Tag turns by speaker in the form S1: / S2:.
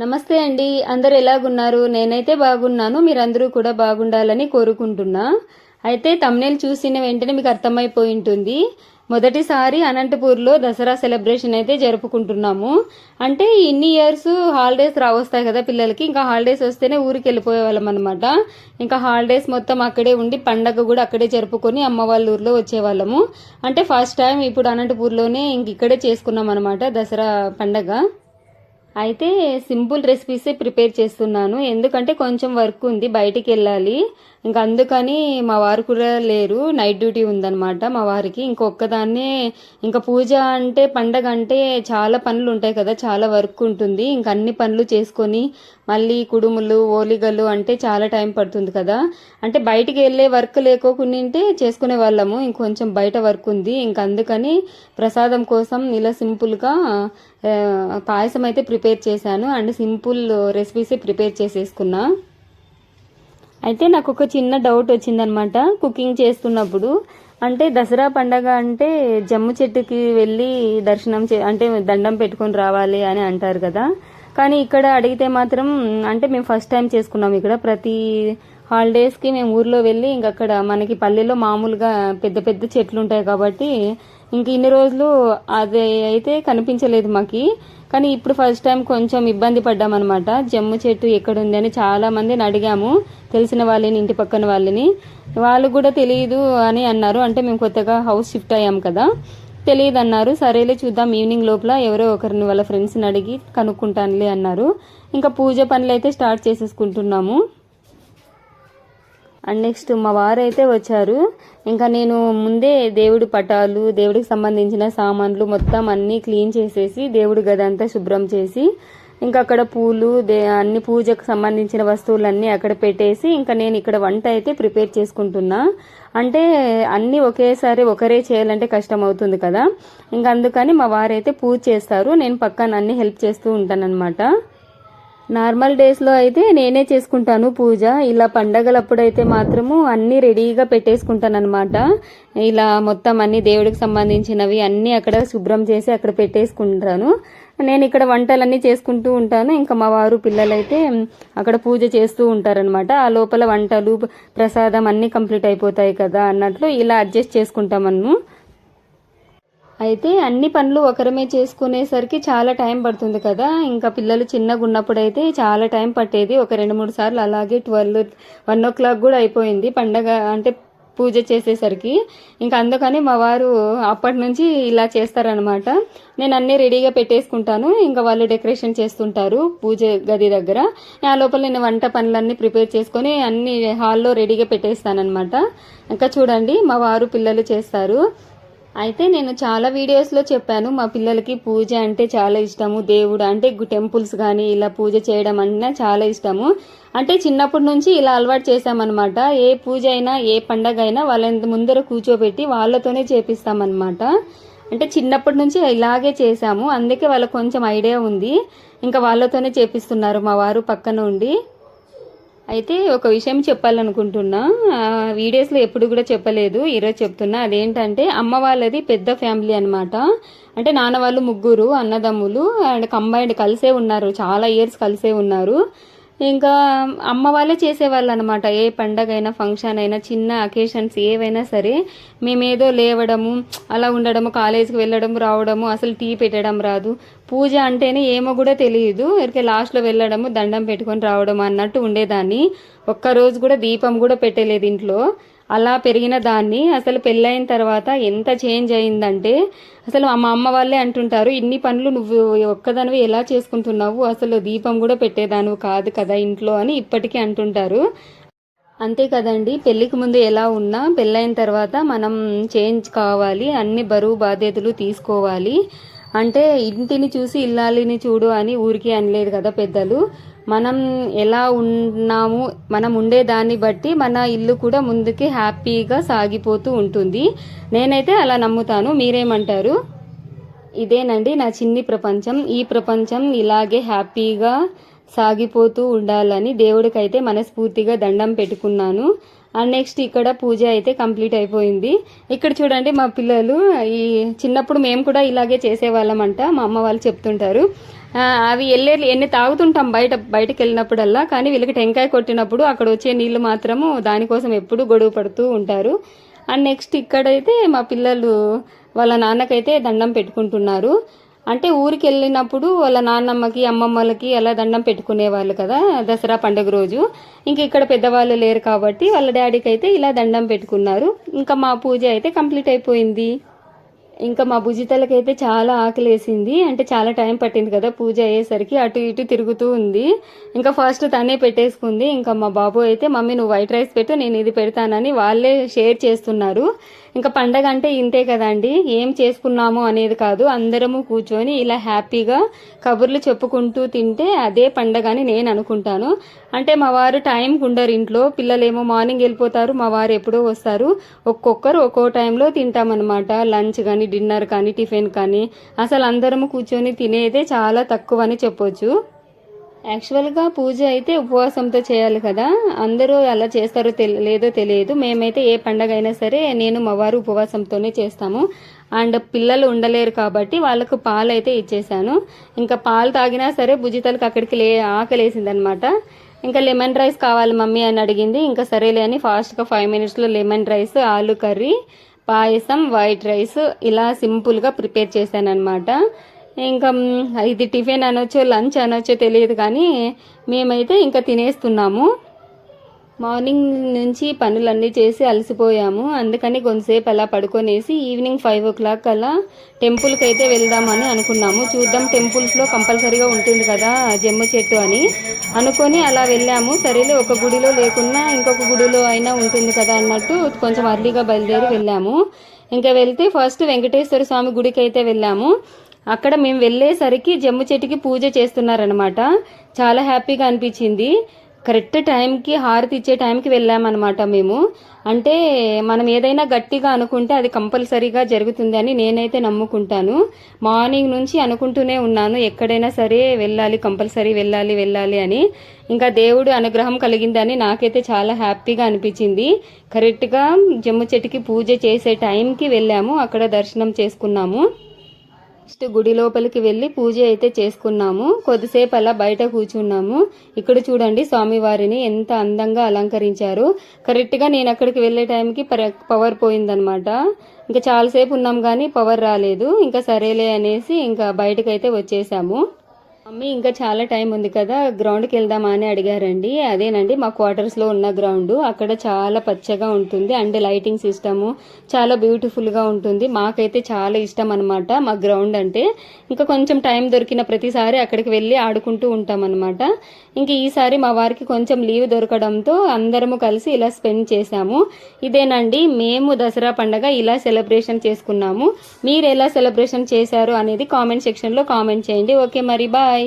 S1: నమస్తే అండి. అందరు ఎలాగున్నారు? నేనైతే బాగున్నాను. మీరందరూ కూడా బాగుండాలని కోరుకుంటున్నా. అయితే తమ్నేల్ చూసిన వెంటనే మీకు అర్థమైపోయి ఉంటుంది. మొదటిసారి అనంతపూర్లో దసరా సెలబ్రేషన్ అయితే జరుపుకుంటున్నాము. అంటే ఇన్ని ఇయర్స్ హాలిడేస్ వస్తాయి కదా పిల్లలకి. ఇంకా హాలిడేస్ వస్తేనే ఊరికి వెళ్ళిపోయే వాళ్ళం అనమాట. ఇంకా హాలిడేస్ మొత్తం అక్కడే ఉండి పండగ కూడా అక్కడే జరుపుకొని అమ్మ వాళ్ళ ఊర్లో వచ్చేవాళ్ళము. అంటే ఫస్ట్ టైం ఇప్పుడు అనంతపూర్లోనే ఇక్కడే చేసుకున్నాం అనమాట దసరా పండగ. అయితే సింపుల్ రెసిపీసే ప్రిపేర్ చేస్తున్నాను. ఎందుకంటే కొంచెం వర్క్ ఉంది, బయటికి వెళ్ళాలి. ఇంకా అందుకని మా వారు కూడా లేరు, నైట్ డ్యూటీ ఉందన్నమాట మా వారికి. ఇంకొక్కదాన్నే ఇంకా పూజ అంటే పండగ అంటే చాలా పనులు ఉంటాయి కదా, చాలా వర్క్ ఉంటుంది. ఇంకా అన్ని పనులు చేసుకొని మళ్ళీ కుడుములు ఓలిగలు అంటే చాలా టైం పడుతుంది కదా. అంటే బయటికి వెళ్ళే వర్క్ లేకోకుండింటే చేసుకునే వాళ్ళము. ఇంకొంచెం బయట వర్క్ ఉంది. ఇంకా అందుకని ప్రసాదం కోసం ఇలా సింపుల్గా పాయసం అయితే ప్రిపేర్ చేశాను. అండ్ సింపుల్ రెసిపీసే ప్రిపేర్ చేసేసుకున్నా. అయితే నాకు ఒక చిన్న డౌట్ వచ్చిందనమాట కుకింగ్ చేస్తున్నప్పుడు. అంటే దసరా పండగ అంటే జమ్ము చెట్టుకి వెళ్ళి దర్శనం అంటే దండం పెట్టుకొని రావాలి అని అంటారు కదా. కానీ ఇక్కడ అడిగితే మాత్రం అంటే మేము ఫస్ట్ టైం చేసుకున్నాం. ఇక్కడ ప్రతి హాలిడేస్కి మేము ఊర్లో వెళ్ళి ఇంక అక్కడ మనకి పల్లెలో మామూలుగా పెద్ద పెద్ద చెట్లు ఉంటాయి కాబట్టి ఇంక ఇన్ని రోజులు అది అయితే కనిపించలేదు మాకి. కానీ ఇప్పుడు ఫస్ట్ టైం కొంచెం ఇబ్బంది పడ్డామన్నమాట. జమ్ము చెట్టు ఎక్కడుంది అని చాలా మందిని అడిగాము, తెలిసిన వాళ్ళని, ఇంటి పక్కన వాళ్ళని. వాళ్ళు కూడా తెలియదు అని అన్నారు. అంటే మేము కొత్తగా హౌస్ షిఫ్ట్ అయ్యాం కదా, తెలియదు అన్నారు. సరేలే చూద్దాం, ఈవినింగ్ లోపల ఎవరో ఒకరిని వాళ్ళ ఫ్రెండ్స్ని అడిగి కనుక్కుంటానులే అన్నారు. ఇంకా పూజ పనులు అయితే స్టార్ట్ చేసేసుకుంటున్నాము. అండ్ నెక్స్ట్ మా వారు అయితే వచ్చారు. ఇంకా నేను ముందే దేవుడి పటాలు, దేవుడికి సంబంధించిన సామాన్లు మొత్తం అన్నీ క్లీన్ చేసేసి దేవుడి గది అంతా శుభ్రం చేసి ఇంకా అక్కడ పూలు అన్ని పూజకు సంబంధించిన వస్తువులన్నీ అక్కడ పెట్టేసి ఇంకా నేను ఇక్కడ వంట అయితే ప్రిపేర్ చేసుకుంటున్నా. అంటే అన్నీ ఒకేసారి ఒకరే చేయాలంటే కష్టం అవుతుంది కదా. ఇంకా అందుకని మా వారైతే పూజ చేస్తారు, నేను పక్కన అన్ని హెల్ప్ చేస్తూ ఉంటానన్నమాట. నార్మల్ డేస్లో అయితే నేనే చేసుకుంటాను పూజ. ఇలా పండగలప్పుడైతే మాత్రము అన్నీ రెడీగా పెట్టేసుకుంటాను అనమాట. ఇలా మొత్తం అన్ని దేవుడికి సంబంధించినవి అన్నీ అక్కడ శుభ్రం చేసి అక్కడ పెట్టేసుకుంటాను. నేను ఇక్కడ వంటలన్నీ చేసుకుంటూ ఉంటాను. ఇంకా మా వారు పిల్లలైతే అక్కడ పూజ చేస్తూ ఉంటారనమాట. ఆ లోపల వంటలు ప్రసాదం అన్నీ కంప్లీట్ అయిపోతాయి కదా అన్నట్లు ఇలా అడ్జస్ట్ చేసుకుంటామను. అయితే అన్ని పనులు ఒకరమే చేసుకునేసరికి చాలా టైం పడుతుంది కదా. ఇంకా పిల్లలు చిన్నగా ఉన్నప్పుడు అయితే చాలా టైం పట్టేది. ఒక 2-3 సార్లు అలాగే 1 o'clock కూడా అయిపోయింది పండగ అంటే పూజ చేసేసరికి. ఇంకా అందుకని మా వారు అప్పటి నుంచి ఇలా చేస్తారనమాట. నేను అన్నీ రెడీగా పెట్టేసుకుంటాను, ఇంకా వాళ్ళు డెకరేషన్ చేస్తుంటారు పూజ గది దగ్గర. ఆ లోపల నేను వంట పనులన్నీ ప్రిపేర్ చేసుకొని అన్ని హాల్లో రెడీగా పెట్టేస్తానమాట. ఇంకా చూడండి మా వారు పిల్లలు చేస్తారు. అయితే నేను చాలా వీడియోస్లో చెప్పాను, మా పిల్లలకి పూజ అంటే చాలా ఇష్టము. దేవుడు అంటే టెంపుల్స్ కానీ ఇలా పూజ చేయడం అంటే చాలా ఇష్టము. అంటే చిన్నప్పటి నుంచి ఇలా అలవాటు చేశామన్నమాట. ఏ పూజ అయినా ఏ పండగ అయినా వాళ్ళ ముందర కూర్చోబెట్టి వాళ్ళతోనే చేపిస్తామన్నమాట. అంటే చిన్నప్పటి నుంచి ఇలాగే చేశాము, అందుకే వాళ్ళకి కొంచెం ఐడియా ఉంది. ఇంకా వాళ్ళతోనే చేపిస్తున్నారు మా వారు పక్కన ఉండి. అయితే ఒక విషయం చెప్పాలనుకుంటున్నా, వీడియోస్లో ఎప్పుడు కూడా చెప్పలేదు, ఈరోజు చెప్తున్నా. అదేంటంటే అమ్మ వాళ్ళది పెద్ద ఫ్యామిలీ అనమాట. అంటే నాన్న వాళ్ళు 3 అన్నదమ్ములు అండ్ కంబైన్డ్ కలిసే ఉన్నారు, చాలా ఇయర్స్ కలిసే ఉన్నారు. ఇంకా అమ్మ వాళ్ళే చేసేవాళ్ళు అనమాట. ఏ పండగ అయినా ఫంక్షన్ అయినా చిన్న అకేషన్స్ ఏవైనా సరే మేమేదో లేవడము అలా ఉండడము, కాలేజీకి వెళ్ళడం రావడము, అసలు టీ పెట్టడం రాదు. పూజ అంటేనే ఏమో కూడా తెలియదు, ఇక్కడికి లాస్ట్లో వెళ్ళడము దండం పెట్టుకొని రావడం అన్నట్టు ఉండేదాన్ని. ఒక్కరోజు కూడా దీపం కూడా పెట్టలేదు ఇంట్లో. అలా పెరిగిన దాన్ని అసలు పెళ్ళైన తర్వాత ఎంత చేంజ్ అయిందంటే అసలు మా అమ్మ వాళ్ళే అంటుంటారు, ఇన్ని పనులు నువ్వు ఒక్కదానివి ఎలా చేసుకుంటున్నావు, అసలు దీపం కూడా పెట్టేదానివి కాదు కదా ఇంట్లో అని ఇప్పటికీ అంటుంటారు. అంతే కదండి, పెళ్ళికి ముందు ఎలా ఉన్నా పెళ్ళైన తర్వాత మనం చేంజ్ కావాలి, అన్ని బరువు బాధ్యతలు తీసుకోవాలి. అంటే ఇంటిని చూసి ఇల్లాలిని చూడు అని ఊరికి అనలేదు కదా పెద్దలు. మనం ఎలా ఉన్నాము, మనం ఉండేదాన్ని బట్టి మన ఇల్లు కూడా ముందుకి హ్యాపీగా సాగిపోతూ ఉంటుంది. నేనైతే అలా నమ్ముతాను, మీరేమంటారు? ఇదేనండి నా చిన్ని ప్రపంచం. ఈ ప్రపంచం ఇలాగే హ్యాపీగా సాగిపోతూ ఉండాలని దేవుడికైతే మనస్ఫూర్తిగా దండం పెట్టుకున్నాను. అండ్ నెక్స్ట్ ఇక్కడ పూజ అయితే కంప్లీట్ అయిపోయింది. ఇక్కడ చూడండి మా పిల్లలు ఈ చిన్నప్పుడు మేము కూడా ఇలాగే చేసేవాళ్ళమంట, మా అమ్మ వాళ్ళు చెప్తుంటారు. అవి ఎన్ని తాగుతుంటాం బయటకు వెళ్ళినప్పుడల్లా, కానీ వీళ్ళకి టెంకాయ కొట్టినప్పుడు అక్కడ వచ్చే నీళ్లు మాత్రము దానికోసం ఎప్పుడు గొడవ పడుతూ ఉంటారు. అండ్ నెక్స్ట్ ఇక్కడైతే మా పిల్లలు వాళ్ళ నాన్నకైతే దండం పెట్టుకుంటున్నారు. అంటే ఊరికి వెళ్ళినప్పుడు వాళ్ళ నాన్నమ్మకి అమ్మమ్మలకి అలా దండం పెట్టుకునేవాళ్ళు కదా దసరా పండుగ రోజు. ఇంక ఇక్కడ పెద్దవాళ్ళు లేరు కాబట్టి వాళ్ళ డాడీకి అయితే ఇలా దండం పెట్టుకున్నారు. ఇంకా మా పూజ అయితే కంప్లీట్ అయిపోయింది. ఇంకా మా భుజితలకైతే చాలా ఆకలేసింది. అంటే చాలా టైం పట్టింది కదా పూజ అయ్యేసరికి, అటు ఇటు తిరుగుతూ ఉంది. ఇంకా ఫస్ట్ తనే పెట్టేసుకుంది. ఇంకా మా బాబు అయితే మమ్మీ నువ్వు వైట్ రైస్ పెట్టు నేను ఇది పెడతానని వాళ్ళే షేర్ చేస్తున్నారు. ఇంకా పండగ అంటే ఇంతే కదండి, ఏం చేసుకున్నాము అనేది కాదు, అందరము కూర్చొని ఇలా హ్యాపీగా కబుర్లు చెప్పుకుంటూ తింటే అదే పండగ అని నేను అనుకుంటాను. అంటే మా వారు టైంకి ఉండరు ఇంట్లో, పిల్లలేమో మార్నింగ్ వెళ్ళిపోతారు, మా వారు ఎప్పుడో వస్తారు. ఒక్కొక్కరు ఒక్కో టైంలో తింటామన్నమాట. లంచ్ కానీ డిన్నర్ కానీ టిఫిన్ కానీ అసలు అందరము కూర్చొని తినేదే చాలా తక్కువ అని చెప్పొచ్చు. యాక్చువల్గా పూజ అయితే ఉపవాసంతో చేయాలి కదా, అందరూ అలా చేస్తారో లేదో తెలియదు. మేమైతే ఏ పండగ అయినా సరే నేను మా వారు ఉపవాసంతోనే చేస్తాము. అండ్ పిల్లలు ఉండలేరు కాబట్టి వాళ్ళకు పాలు అయితే ఇచ్చేసాను. ఇంకా పాలు తాగినా సరే భుజితలకు అక్కడికి ఆకలేసిందనమాట. ఇంకా లెమన్ రైస్ కావాలి మమ్మీ అని అడిగింది. ఇంకా సరేలే అని ఫాస్ట్గా 5 minutesలో లెమన్ రైస్, ఆలు కర్రీ, పాయసం, వైట్ రైస్ ఇలా సింపుల్గా ప్రిపేర్ చేశాను అనమాట. ఇంకా ఇది టిఫిన్ అనొచ్చో లంచ్ అనొచ్చో తెలియదు కానీ మేమైతే ఇంకా తినేస్తున్నాము. మార్నింగ్ నుంచి పనులన్నీ చేసి అలసిపోయాము, అందుకని కొంతసేపు అలా పడుకొనేసి ఈవినింగ్ 5 o'clock అలా టెంపుల్కి అయితే వెళ్దామని అనుకున్నాము. చూద్దాం టెంపుల్స్లో కంపల్సరీగా ఉంటుంది కదా జమ్ము చెట్టు అని అనుకొని అలా వెళ్ళాము. సరేలే ఒక గుడిలో లేకున్నా ఇంకొక గుడిలో అయినా ఉంటుంది కదా అన్నట్టు కొంచెం అర్లీగా బయలుదేరి వెళ్ళాము. ఇంకా వెళ్తే ఫస్ట్ వెంకటేశ్వర స్వామి గుడికి అయితే వెళ్ళాము. అక్కడ మేము వెళ్ళేసరికి జమ్ము చెట్టుకి పూజ చేస్తున్నారనమాట. చాలా హ్యాపీగా అనిపించింది. కరెక్ట్ టైంకి హారతి ఇచ్చే టైంకి వెళ్ళామన్నమాట మేము. అంటే మనం ఏదైనా గట్టిగా అనుకుంటే అది కంపల్సరీగా జరుగుతుంది అని నేనైతే నమ్ముకుంటాను. మార్నింగ్ నుంచి అనుకుంటూనే ఉన్నాను ఎక్కడైనా సరే వెళ్ళాలి, కంపల్సరీ వెళ్ళాలి అని. ఇంకా దేవుడు అనుగ్రహం కలిగిందని నాకైతే చాలా హ్యాపీగా అనిపించింది. కరెక్ట్గా జమ్ము చెట్టుకి పూజ చేసే టైంకి వెళ్ళాము, అక్కడ దర్శనం చేసుకున్నాము. నెక్స్ట్ గుడి లోపలికి వెళ్ళి పూజ అయితే చేసుకున్నాము. కొద్దిసేపు అలా బయట కూర్చున్నాము. ఇక్కడ చూడండి స్వామివారిని ఎంత అందంగా అలంకరించారు. కరెక్ట్గా నేను అక్కడికి వెళ్ళే టైంకి పవర్ పోయిందనమాట. ఇంకా చాలాసేపు ఉన్నాం కానీ పవర్ రాలేదు. ఇంకా సరేలే అనేసి ఇంకా బయటకైతే వచ్చేసాము. మమ్మీ ఇంకా చాలా టైం ఉంది కదా గ్రౌండ్కి వెళ్దామా అని అడిగారండి. అదేనండి మా క్వార్టర్స్లో ఉన్న గ్రౌండ్. అక్కడ చాలా పచ్చగా ఉంటుంది అండ్ లైటింగ్ సిస్టము చాలా బ్యూటిఫుల్గా ఉంటుంది. మాకైతే చాలా ఇష్టం అనమాట మా గ్రౌండ్ అంటే. ఇంకా కొంచెం టైం దొరికిన ప్రతిసారి అక్కడికి వెళ్ళి ఆడుకుంటూ ఉంటాం అనమాట. ఇంక ఈసారి మా వారికి కొంచెం లీవ్ దొరకడంతో అందరము కలిసి ఇలా స్పెండ్ చేశాము. ఇదేనండి మేము దసరా పండగ ఇలా సెలబ్రేషన్ చేసుకున్నాము. మీరు ఎలా సెలబ్రేషన్ చేశారు అనేది కామెంట్ సెక్షన్లో కామెంట్ చేయండి. ఓకే మరి బాయ్.